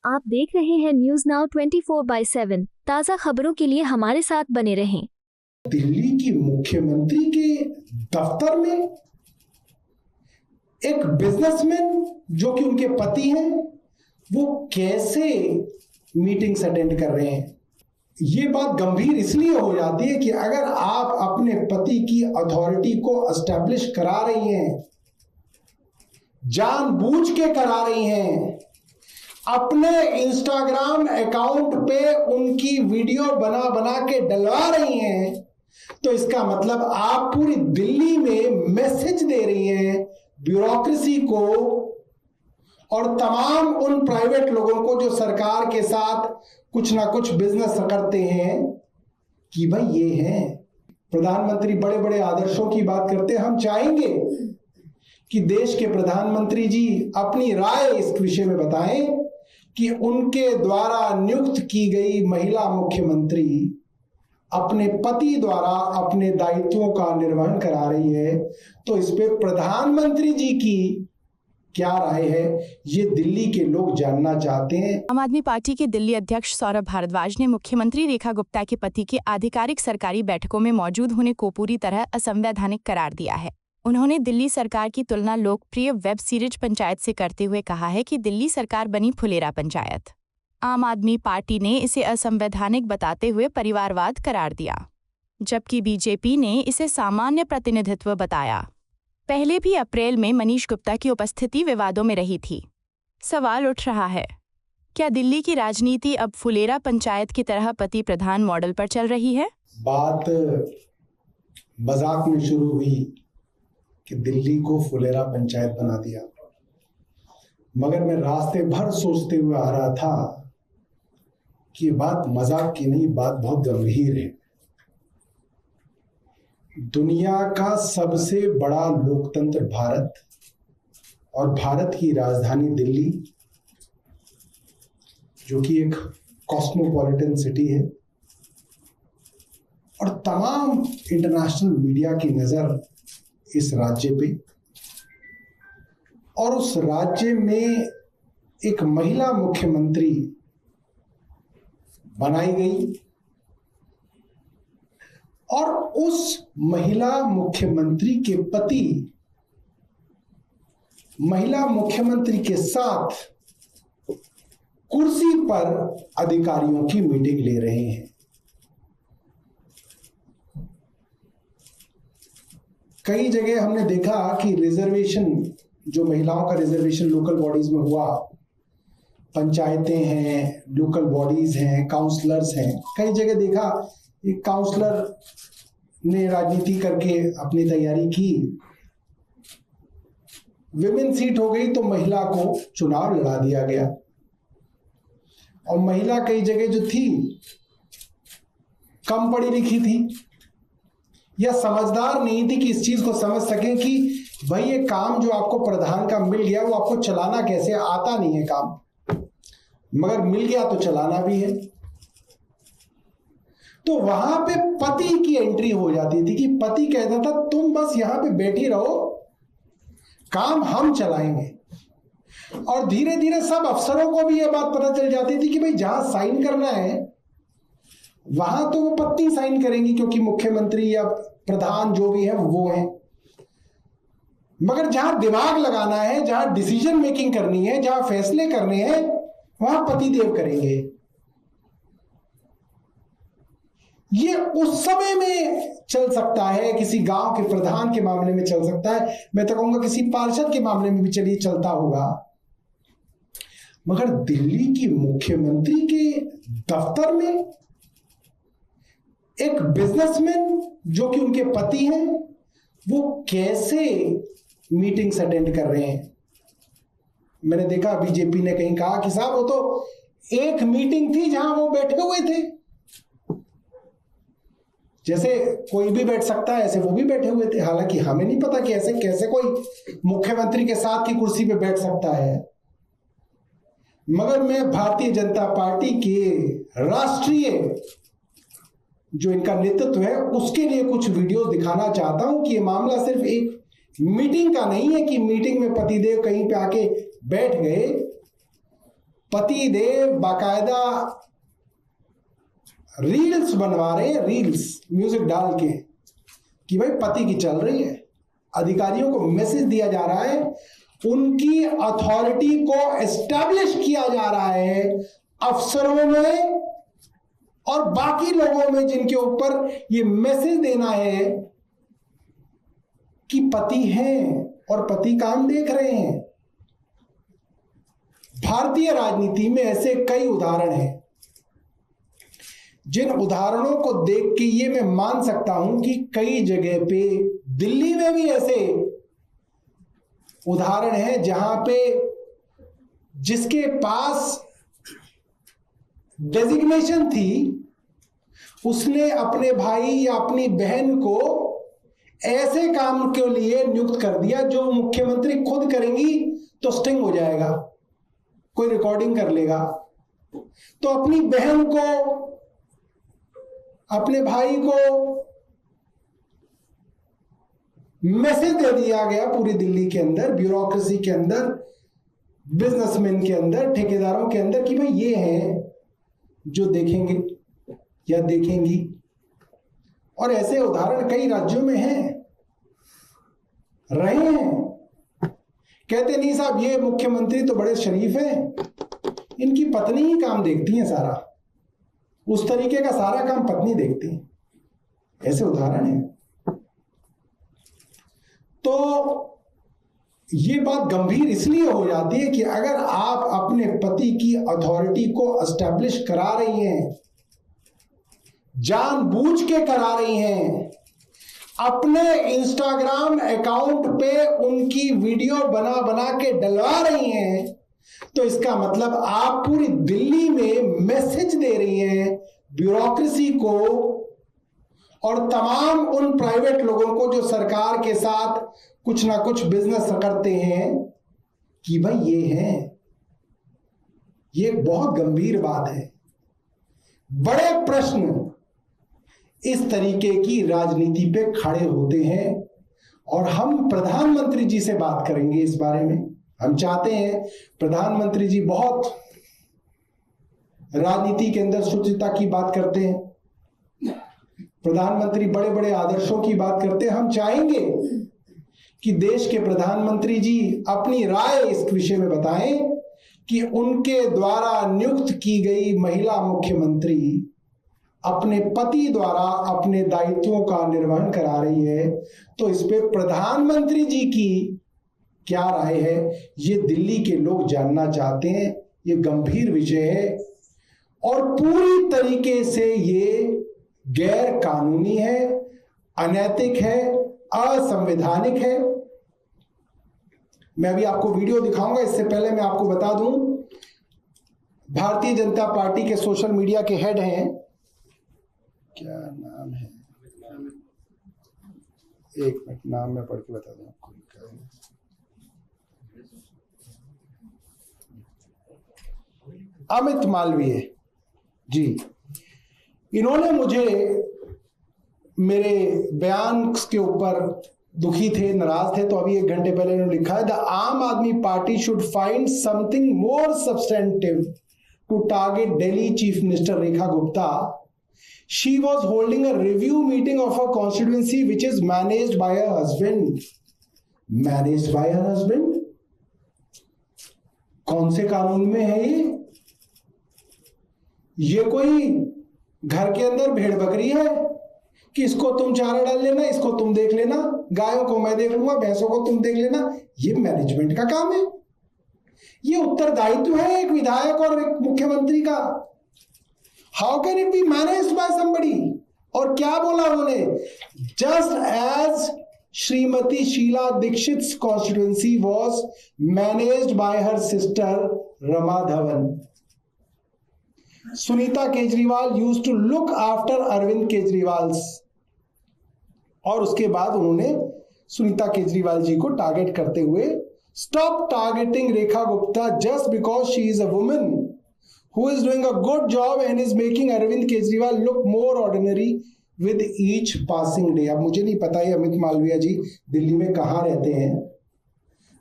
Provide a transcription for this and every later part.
आप देख रहे हैं न्यूज नाउ 24/7। ताज़ा खबरों के लिए हमारे साथ बने रहें। दिल्ली की मुख्यमंत्री के दफ्तर में एक बिजनेसमैन जो कि उनके पति हैं, वो कैसे मीटिंग्स अटेंड कर रहे हैं। ये बात गंभीर इसलिए हो जाती है कि अगर आप अपने पति की अथॉरिटी को एस्टैब्लिश करा रही हैं, जानबूझ के करा रही हैं, अपने इंस्टाग्राम अकाउंट पे उनकी वीडियो बना बना के डलवा रही हैं, तो इसका मतलब आप पूरी दिल्ली में मैसेज दे रही हैं ब्यूरोक्रेसी को और तमाम उन प्राइवेट लोगों को जो सरकार के साथ कुछ ना कुछ बिजनेस करते हैं कि भाई ये हैं। प्रधानमंत्री बड़े बड़े आदर्शों की बात करते हैं। हम चाहेंगे कि देश के प्रधानमंत्री जी अपनी राय इस विषय में बताएं कि उनके द्वारा नियुक्त की गई महिला मुख्यमंत्री अपने पति द्वारा अपने दायित्वों का निर्वहन करा रही है, तो इस पे प्रधानमंत्री जी की क्या राय है, ये दिल्ली के लोग जानना चाहते हैं। आम आदमी पार्टी के दिल्ली अध्यक्ष सौरभ भारद्वाज ने मुख्यमंत्री रेखा गुप्ता के पति के आधिकारिक सरकारी बैठकों में मौजूद होने को पूरी तरह असंवैधानिक करार दिया है। उन्होंने दिल्ली सरकार की तुलना लोकप्रिय वेब सीरीज पंचायत से करते हुए कहा है कि दिल्ली सरकार बनी फुलेरा पंचायत। आम आदमी पार्टी ने इसे असंवैधानिक बताते हुए परिवारवाद करार दिया, जबकि बीजेपी ने इसे सामान्य प्रतिनिधित्व बताया। पहले भी अप्रैल में मनीष गुप्ता की उपस्थिति विवादों में रही थी। सवाल उठ रहा है, क्या दिल्ली की राजनीति अब फुलेरा पंचायत की तरह पति प्रधान मॉडल पर चल रही है? बात मजाक में शुरू हुई कि दिल्ली को फुलेरा पंचायत बना दिया, मगर मैं रास्ते भर सोचते हुए आ रहा था कि बात मजाक की नहीं, बात बहुत गंभीर है। दुनिया का सबसे बड़ा लोकतंत्र भारत और भारत की राजधानी दिल्ली, जो कि एक कॉस्मोपॉलिटन सिटी है, और तमाम इंटरनेशनल मीडिया की नजर इस राज्य पे, और उस राज्य में एक महिला मुख्यमंत्री बनाई गई, और उस महिला मुख्यमंत्री के पति महिला मुख्यमंत्री के साथ कुर्सी पर अधिकारियों की मीटिंग ले रहे हैं। कई जगह हमने देखा कि रिजर्वेशन, जो महिलाओं का रिजर्वेशन लोकल बॉडीज में हुआ, पंचायतें हैं, लोकल बॉडीज हैं, काउंसलर्स हैं, कई जगह देखा एक काउंसलर ने राजनीति करके अपनी तैयारी की, विमेन सीट हो गई तो महिला को चुनाव लड़ा दिया गया, और महिला कई जगह जो थी कम पढ़ी लिखी थी या समझदार नहीं थी कि इस चीज को समझ सकें कि भाई ये काम जो आपको प्रधान का मिल गया वो आपको चलाना कैसे, आता नहीं है काम, मगर मिल गया तो चलाना भी है। तो वहां पे पति की एंट्री हो जाती थी कि पति कहता था तुम बस यहां पे बैठी रहो, काम हम चलाएंगे। और धीरे धीरे सब अफसरों को भी यह बात पता चल जाती थी कि भाई जहां साइन करना है वहां तो वो पत्नी साइन करेंगी, क्योंकि मुख्यमंत्री या प्रधान जो भी है वो है, मगर जहां दिमाग लगाना है, जहां डिसीजन मेकिंग करनी है, जहां फैसले करने हैं, वहां पतिदेव करेंगे। ये उस समय में चल सकता है, किसी गांव के प्रधान के मामले में चल सकता है, मैं तो कहूंगा किसी पार्षद के मामले में भी चलिए चलता होगा, मगर दिल्ली की मुख्यमंत्री के दफ्तर में एक बिजनेसमैन जो कि उनके पति हैं, वो कैसे मीटिंग्स अटेंड कर रहे हैं। मैंने देखा बीजेपी ने कहीं कहा कि साहब वो तो एक मीटिंग थी जहां वो बैठे हुए थे, जैसे कोई भी बैठ सकता है ऐसे वो भी बैठे हुए थे। हालांकि हमें नहीं पता कि ऐसे कैसे कोई मुख्यमंत्री के साथ की कुर्सी पे बैठ सकता है, मगर मैं भारतीय जनता पार्टी के राष्ट्रीय जो इनका नेतृत्व है उसके लिए कुछ वीडियो दिखाना चाहता हूं कि ये मामला सिर्फ एक मीटिंग का नहीं है कि मीटिंग में पतिदेव कहीं पे आके बैठ गए, पति देव बाकायदा रील्स बनवा रहे हैं, रील्स म्यूजिक डाल के कि भाई पति की चल रही है। अधिकारियों को मैसेज दिया जा रहा है, उनकी अथॉरिटी को एस्टैब्लिश किया जा रहा है अफसरों में और बाकी लोगों में जिनके ऊपर ये मैसेज देना है कि पति हैं और पति काम देख रहे हैं। भारतीय राजनीति में ऐसे कई उदाहरण हैं, जिन उदाहरणों को देख के ये मैं मान सकता हूं कि कई जगह पे, दिल्ली में भी ऐसे उदाहरण हैं जहां पे जिसके पास डेजिग्नेशन थी उसने अपने भाई या अपनी बहन को ऐसे काम के लिए नियुक्त कर दिया जो मुख्यमंत्री खुद करेंगी तो स्टिंग हो जाएगा, कोई रिकॉर्डिंग कर लेगा। तो अपनी बहन को, अपने भाई को मैसेज दे दिया गया पूरी दिल्ली के अंदर, ब्यूरोक्रेसी के अंदर, बिजनेसमैन के अंदर, ठेकेदारों के अंदर कि भाई ये हैं जो देखेंगे या देखेंगी। और ऐसे उदाहरण कई राज्यों में हैं, रहे हैं। कहते नहीं साहब ये मुख्यमंत्री तो बड़े शरीफ हैं, इनकी पत्नी ही काम देखती है सारा, उस तरीके का सारा काम पत्नी देखती है। ऐसे उदाहरण हैं। तो ये बात गंभीर इसलिए हो जाती है कि अगर आप अपने पति की अथॉरिटी को एस्टैब्लिश करा रही हैं, जानबूझ के करा रही हैं, अपने इंस्टाग्राम अकाउंट पे उनकी वीडियो बना बना के डलवा रही हैं, तो इसका मतलब आप पूरी दिल्ली में मैसेज दे रही हैं ब्यूरोक्रेसी को और तमाम उन प्राइवेट लोगों को जो सरकार के साथ कुछ ना कुछ बिजनेस करते हैं कि भाई ये हैं। ये एक बहुत गंभीर बात है। बड़े प्रश्न इस तरीके की राजनीति पे खड़े होते हैं और हम प्रधानमंत्री जी से बात करेंगे इस बारे में। हम चाहते हैं, प्रधानमंत्री जी बहुत राजनीति के अंदर शुचिता की बात करते हैं, प्रधानमंत्री बड़े बड़े आदर्शों की बात करते हैं। हम चाहेंगे कि देश के प्रधानमंत्री जी अपनी राय इस विषय में बताएं कि उनके द्वारा नियुक्त की गई महिला मुख्यमंत्री अपने पति द्वारा अपने दायित्वों का निर्वहन करा रही है, तो इस पे प्रधानमंत्री जी की क्या राय है, ये दिल्ली के लोग जानना चाहते हैं। ये गंभीर विषय है और पूरी तरीके से ये गैर कानूनी है, अनैतिक है, असंवैधानिक है। मैं अभी आपको वीडियो दिखाऊंगा, इससे पहले मैं आपको बता दूं, भारतीय जनता पार्टी के सोशल मीडिया के हेड हैं, क्या नाम है, एक मिनट नाम मैं पढ़ के बता दूं आपको। अमित मालवीय जी, इन्होंने मुझे मेरे बयान के ऊपर दुखी थे, नाराज थे, तो अभी 1 घंटे पहले इन्होंने लिखा है, the Aam Aadmi Party should find something more substantive to target Delhi chief minister Rekha Gupta. She was holding a review meeting of her constituency which is managed by her husband. Managed by her husband? कौन से कानून में है ये? ये कोई घर के अंदर भेड़ बकरी है कि इसको तुम चारा डाल लेना, इसको तुम देख लेना, गायों को मैं देख लूंगा, भैंसों को तुम देख लेना? ये मैनेजमेंट का काम है। ये उत्तरदायित्व है एक विधायक और एक मुख्यमंत्री का। How can it be managed by somebody? और क्या बोला उन्होंने? Just as Shrimati Sheila Dikshit constituency was managed by her sister Rama Dhawan. Sunita Kejriwal used to look after Arvind Kejriwal. और उसके बाद उन्होंने सुनीता केजरीवाल जी को टारगेट करते हुए, stop targeting Rekha Gupta just because she is a woman who is doing a good job and is making Arvind Kejriwal look more ordinary with each passing day. अब मुझे नहीं पता ये अमित मालवीय जी दिल्ली में कहाँ रहते हैं।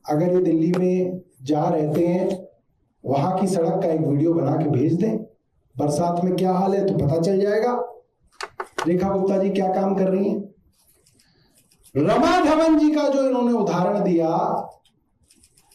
अगर ये दिल्ली में जहाँ रहते हैं वहां की सड़क का एक वीडियो बना के भेज दें। बरसात में क्या हाल है तो पता चल जाएगा रेखा गुप्ता जी क्या काम कर रही हैं। रमा धवन जी का जो इन्होंने उदाहरण दिया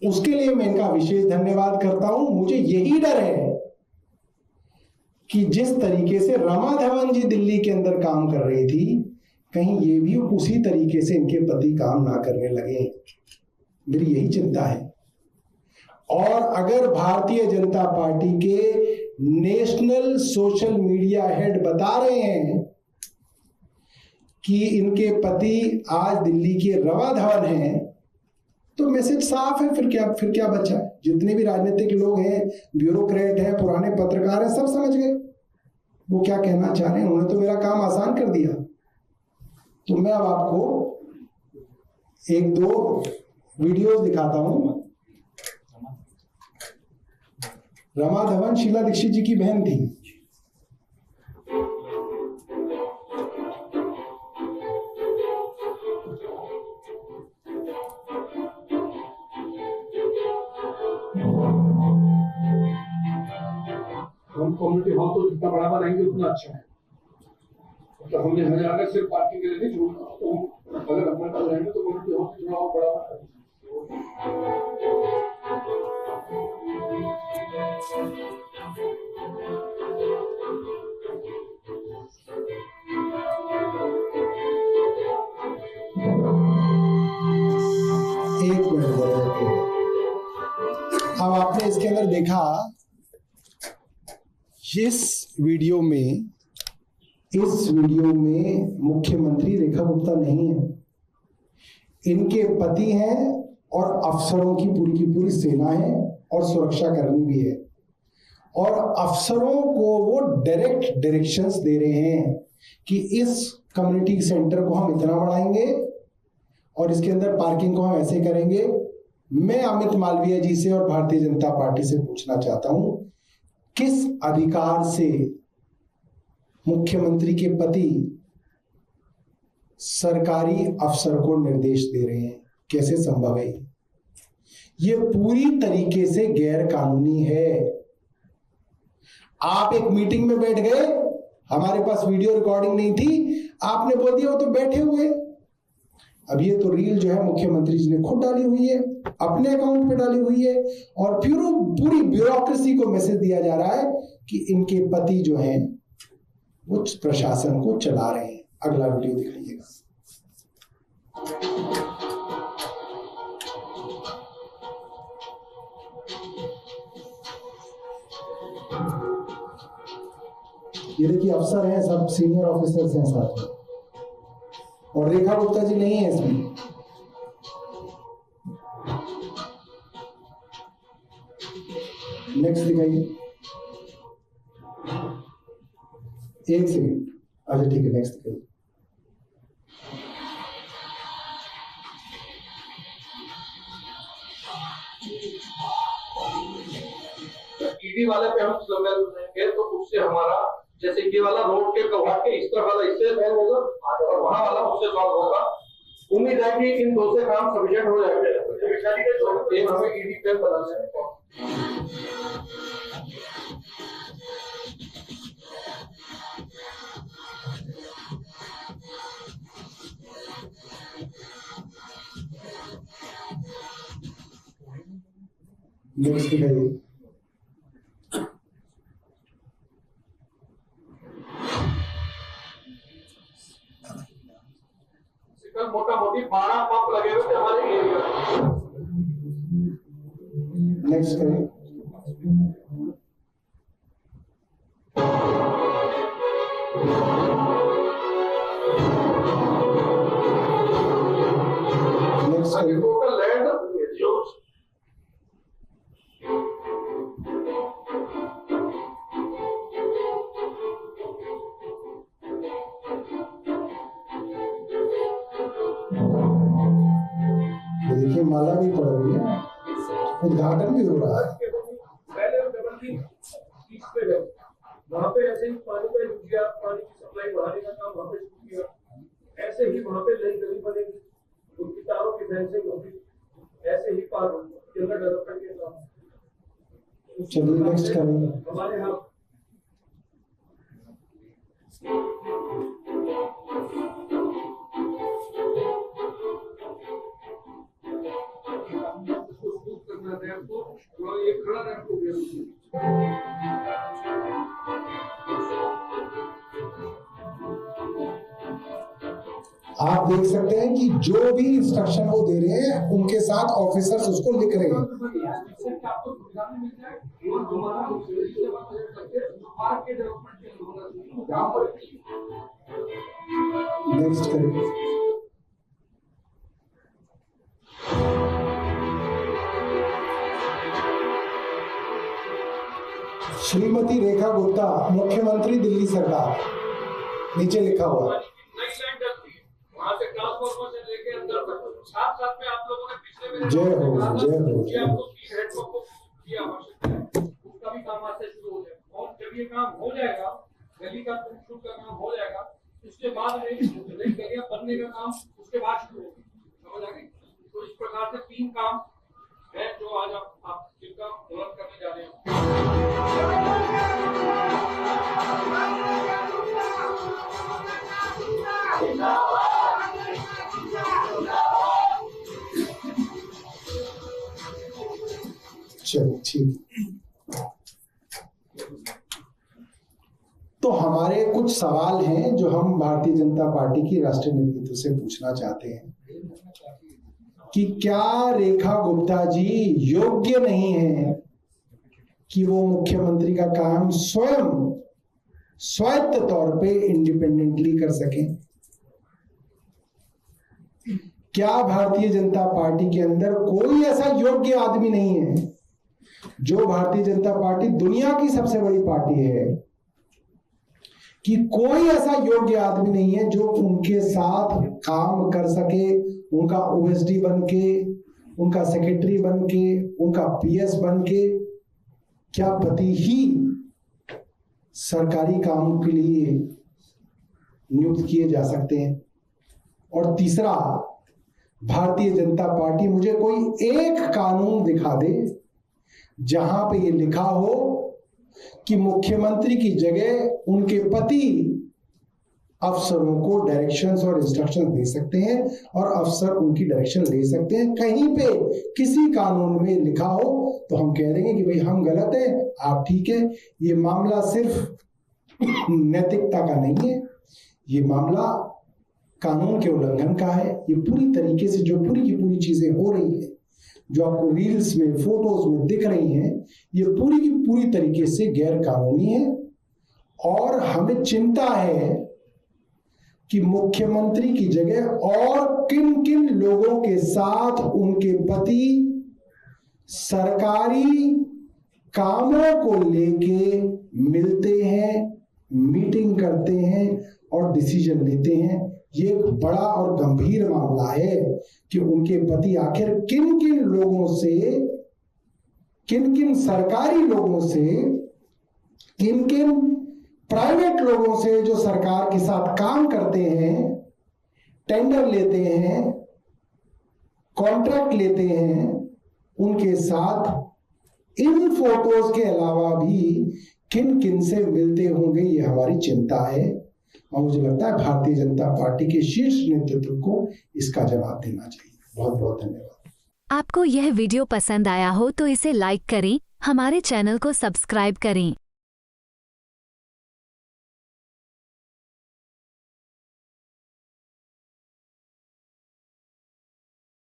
उसके लिए मैं इनका विशेष धन्यवाद करता हूं। मुझे यही डर है कि जिस तरीके से रमा धवन जी दिल्ली के अंदर काम कर रही थी, कहीं ये भी उसी तरीके से इनके पति काम ना करने लगे। मेरी यही चिंता है। और अगर भारतीय जनता पार्टी के नेशनल सोशल मीडिया हेड बता रहे हैं कि इनके पति आज दिल्ली के रमा धवन हैं, तो मैसेज साफ है। फिर क्या बचा? जितने भी राजनीतिक लोग हैं, ब्यूरोक्रेट हैं, पुराने पत्रकार हैं, सब समझ गए वो क्या कहना चाह रहे हैं। उन्होंने तो मेरा काम आसान कर दिया। तो मैं अब आपको एक दो वीडियोस दिखाता हूं। रमा धवन शीला दीक्षित जी की बहन थी। हम कम्युनिटी हॉल तो जितना बड़ा बनाएंगे उतना अच्छा है। तो हमने हमें अगर सिर्फ पार्किंग के लिए नहीं छोड़ना, तो अगर हमारे पास रहेंगे तो कम्युनिटी हॉल थोड़ा और बड़ा बनाएंगे। एक मिनट, अब आपने इसके अंदर देखा इस वीडियो में मुख्यमंत्री रेखा गुप्ता नहीं है, इनके पति हैं और अफसरों की पूरी सेना है और सुरक्षाकर्मी भी है। और अफसरों को वो डायरेक्शंस दे रहे हैं कि इस कम्युनिटी सेंटर को हम इतना बढ़ाएंगे और इसके अंदर पार्किंग को हम ऐसे करेंगे। मैं अमित मालवीय जी से और भारतीय जनता पार्टी से पूछना चाहता हूं, किस अधिकार से मुख्यमंत्री के पति सरकारी अफसर को निर्देश दे रहे हैं? कैसे संभव है? ये पूरी तरीके से गैर कानूनी है। आप एक मीटिंग में बैठ गए, हमारे पास वीडियो रिकॉर्डिंग नहीं थी, आपने बोल दिया वो तो बैठे हुए। अब ये तो रील जो है मुख्यमंत्री जी ने खुद डाली हुई है, अपने अकाउंट पे डाली हुई है, और फिर पूरी ब्यूरोक्रेसी को मैसेज दिया जा रहा है कि इनके पति जो हैं वो प्रशासन को चला रहे हैं। अगला वीडियो देख लीजिएगा। ये देखिए अफसर हैं, सब सीनियर ऑफिसर्स हैं साथ में, और रेखा गुप्ता जी नहीं है इसमें। नेक्स्ट दिखाइए। एक सेकेंड, अच्छा ठीक है, नेक्स्ट दिखाइए। ईडी वाले पे हम देंगे तो उससे हमारा, जैसे ये वाला रोड के कवाड़ के इस तरफ वाला इससे सॉल्व होगा और वहां वाला उससे सॉल्व होगा। उम्मीद है कि इन दो से काम सफिशिएंट हो जाएंगे। एक हमें ईडी पे बनाना है। नेक्स्ट दिखाइए। मोटा मोटी 12 पंप लगे हुए थे हमारे एरिया। नेक्स्ट करें। नेक्स्ट करें। टोटल लैंड जो देखिए माला भी पड़ रही है, उद्घाटन भी हो रहा है। पहले डबल की पीस पे गए, वहां पे ऐसे ही पानी का यूज किया, पानी की सप्लाई बढ़ाने का काम वहां पे शुरू किया। ऐसे ही वहां पे नई गली बनेगी, उनकी तारों की फेंसिंग होगी, ऐसे ही पार्क के अंदर डेवलपमेंट के काम नेक्स्ट करें। हमारे यहाँ ये खड़ा रैंप हो गया। आप देख सकते हैं कि जो भी इंस्ट्रक्शन वो दे रहे हैं उनके साथ ऑफिसर्स उसको लिख रहे हैं। नेक्स्ट करेंगे। श्रीमती रेखा गुप्ता, मुख्यमंत्री दिल्ली सरकार, नीचे लिखा हुआ। वहाँ से ट्रांसफार्मर से लेके अंदर तक साथ में आप लोगों ने पिछले जय हो, जय हो, जय हो। उसका भी काम आज से शुरू हो जाएगा, और जब ये काम हो जाएगा, गली का शुरू का काम हो जाएगा, उसके बाद नई गलियां बनने का काम उसके बाद शुरू होगी, समझ आ गई? तो इस प्रकार से 3 काम है जो आज आप जिनका तुरंत करने जा रहे हैं। चलो ठीक। तो हमारे कुछ सवाल हैं जो हम भारतीय जनता पार्टी की राष्ट्रीय नेतृत्व से पूछना चाहते हैं कि क्या रेखा गुप्ता जी योग्य नहीं है कि वो मुख्यमंत्री का काम स्वयं स्वायत्त तौर पे इंडिपेंडेंटली कर सकें? क्या भारतीय जनता पार्टी के अंदर कोई ऐसा योग्य आदमी नहीं है? जो भारतीय जनता पार्टी दुनिया की सबसे बड़ी पार्टी है, कि कोई ऐसा योग्य आदमी नहीं है जो उनके साथ काम कर सके, उनका ओएसडी बन के, उनका सेक्रेटरी बन के, उनका पीएस बन के? क्या पति ही सरकारी काम के लिए नियुक्त किए जा सकते हैं? और तीसरा, भारतीय जनता पार्टी मुझे कोई एक कानून दिखा दे जहां पे ये लिखा हो कि मुख्यमंत्री की जगह उनके पति अफसरों को डायरेक्शंस और इंस्ट्रक्शंस दे सकते हैं और अफसर उनकी डायरेक्शन ले सकते हैं। कहीं पे किसी कानून में लिखा हो तो हम कह देंगे कि भाई हम गलत है, आप ठीक है। ये मामला सिर्फ नैतिकता का नहीं है, ये मामला कानून के उल्लंघन का है। ये पूरी तरीके से जो पूरी की पूरी चीजें हो रही है, जो आपको रील्स में, फोटोज में दिख रही हैं, ये पूरी की पूरी तरीके से गैर कानूनी है। और हमें चिंता है कि मुख्यमंत्री की जगह और किन किन लोगों के साथ उनके पति सरकारी कामों को लेके मिलते हैं, मीटिंग करते हैं और डिसीजन लेते हैं। ये एक बड़ा और गंभीर मामला है कि उनके पति आखिर किन किन लोगों से, किन किन सरकारी लोगों से, किन किन प्राइवेट लोगों से जो सरकार के साथ काम करते हैं, टेंडर लेते हैं, कॉन्ट्रैक्ट लेते हैं, उनके साथ इन फोटोज के अलावा भी किन किन से मिलते होंगे, ये हमारी चिंता है। और मुझे लगता है भारतीय जनता पार्टी के शीर्ष नेतृत्व को इसका जवाब देना चाहिए। बहुत बहुत धन्यवाद। आपको यह वीडियो पसंद आया हो तो इसे लाइक करें, हमारे चैनल को सब्सक्राइब करें।